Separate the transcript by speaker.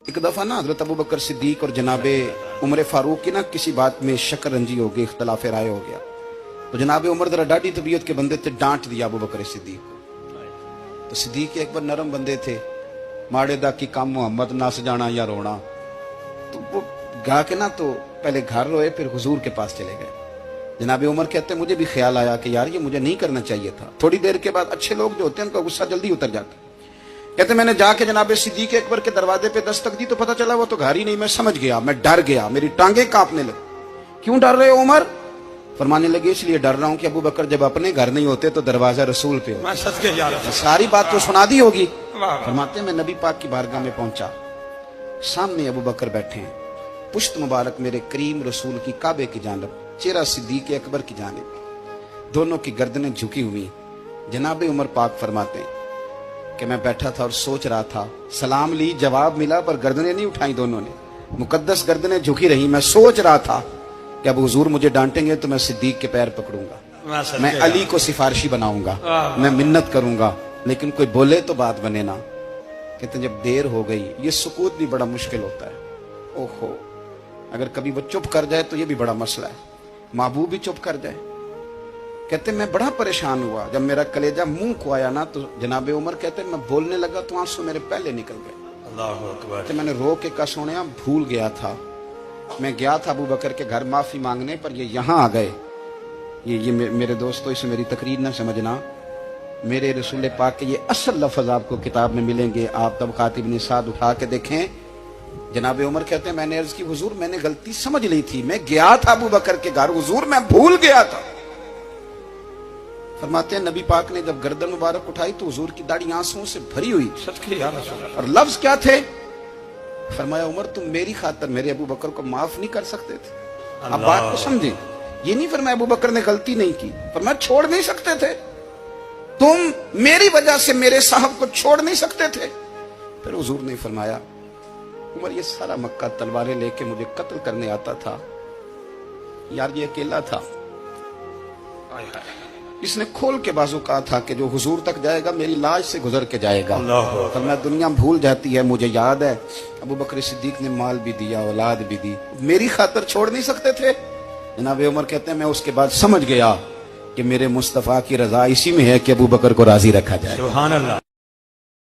Speaker 1: एक दफा ना हजरत अबू बकर सिद्दीक और जनाबे उमर फारूक की ना किसी बात में शकरंजी हो गई, इख्तलाफ राय हो गया। तो जनाबे उमर जरा डाढ़ी तबीयत के बंदे थे, डांट दिया अबू बकर सिद्दीक को। तो सिद्दीक एक बार नरम बंदे थे, माड़े दा की काम मोहम्मद नस जाना या रोना। तो वो गा के ना तो पहले घर रोए, फिर हुजूर के पास चले गए। जनाबे उमर कहते मुझे भी ख्याल आया कि यार ये मुझे नहीं करना चाहिए था। थोड़ी देर के बाद अच्छे लोग जो होते हैं उनका गुस्सा जल्दी उतर जाता है। कहते मैंने जाके जनाबे सिद्दीक अकबर के दरवाजे पे दस्तक दी तो पता चला वो तो घर ही नहीं। मैं समझ गया, मैं डर गया, मेरी टांगे कांपने लगी। क्यों डर रहे हो उमर? फरमाने लगे इसलिए डर रहा हूं कि अबू बकर जब अपने घर नहीं होते तो दरवाजा रसूल पे हो। सारी बात तो सुना दी होगी। फरमाते मैं नबी पाक की बारगाह में पहुंचा, सामने अबू बकर बैठे हैं, पुश्त मुबारक मेरे करीम रसूल की काबे की जानब, चेहरा सिद्दीक अकबर की जानब, दोनों की गर्दनें झुकी हुई। जनाबे उमर पाक फरमाते हैं कि मैं बैठा था और सोच रहा था, सलाम ली, जवाब मिला, पर गर्दनें नहीं उठाई दोनों ने, मुकद्दस गर्दनें झुकी रही। मैं सोच रहा था कि अब हुजूर मुझे डांटेंगे तो मैं सिद्दीक के पैर पकड़ूंगा, मैं अली को सिफारिशी बनाऊंगा, मैं मिन्नत करूंगा, लेकिन कोई बोले तो बात बने ना। कहते जब देर हो गई, ये सुकूत भी बड़ा मुश्किल होता है। ओहो, अगर कभी वो चुप कर जाए तो ये भी बड़ा मसला है, महबूब भी चुप कर जाए। कहते मैं बड़ा परेशान हुआ, जब मेरा कलेजा मुंह को आया ना तो जनाबे उमर कहते मैं बोलने लगा तो आंसू मेरे पहले निकल गए। अल्लाहू अकबर। कहते मैंने रो के कहा सोनिया भूल गया था, मैं गया था अबू बकर के घर माफी मांगने, पर ये यहाँ आ गए। ये मेरे दोस्तों इसे मेरी तकरीर ना समझना, मेरे रसूल पाक के ये असल लफ्ज आपको किताब में मिलेंगे। आप तबक़ात इब्न साद उठा के देखें। जनाबे उमर कहते हैं मैंने अर्ज की हुजूर मैंने गलती समझ ली थी, मैं गया था अबू बकर के घर, हुजूर मैं भूल गया था। फरमाते हैं नबी पाक ने जब गर्दन मुबारक उठाई तो हुजूर की दाढ़ी आंसुओं से भरी हुई। और लफ्ज क्या थे? फरमाया उमर तुम मेरी खातर मेरे अबू बकर को माफ नहीं कर सकते थे। अब बात को समझे, ये नहीं फरमाया अबू बकर ने गलती नहीं की, फरमाया छोड़ नहीं सकते थे, तुम मेरी वजह से मेरे साहब को छोड़ नहीं सकते थे। फिर हुजूर ने फरमाया उमर ये सारा मक्का तलवारें लेके मुझे कत्ल करने आता था, यार ये अकेला था, इसने खोल के बाजू कहा था कि जो हुजूर तक जाएगा मेरी लाश से गुजर के जाएगा। तो मैं दुनिया भूल जाती है, मुझे याद है अबू बकर सिद्दीक ने माल भी दिया, औलाद भी दी, मेरी खातर छोड़ नहीं सकते थे। जनाबे उमर कहते हैं मैं उसके बाद समझ गया कि मेरे मुस्तफा की रजा इसी में है कि अबू बकर को राजी रखा जाए। सुभान अल्लाह।